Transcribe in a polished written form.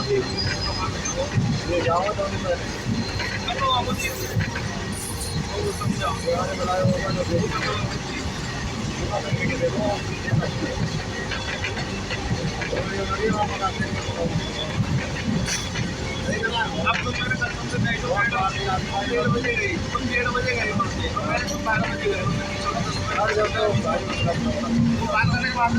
ये जाओ तो अब तो मेरे कसम से नहीं तो 1:30 बजे गई, तुम 1:30 बजे गए, मैंने तुम 12 बजे गए। वो बात करने के बाद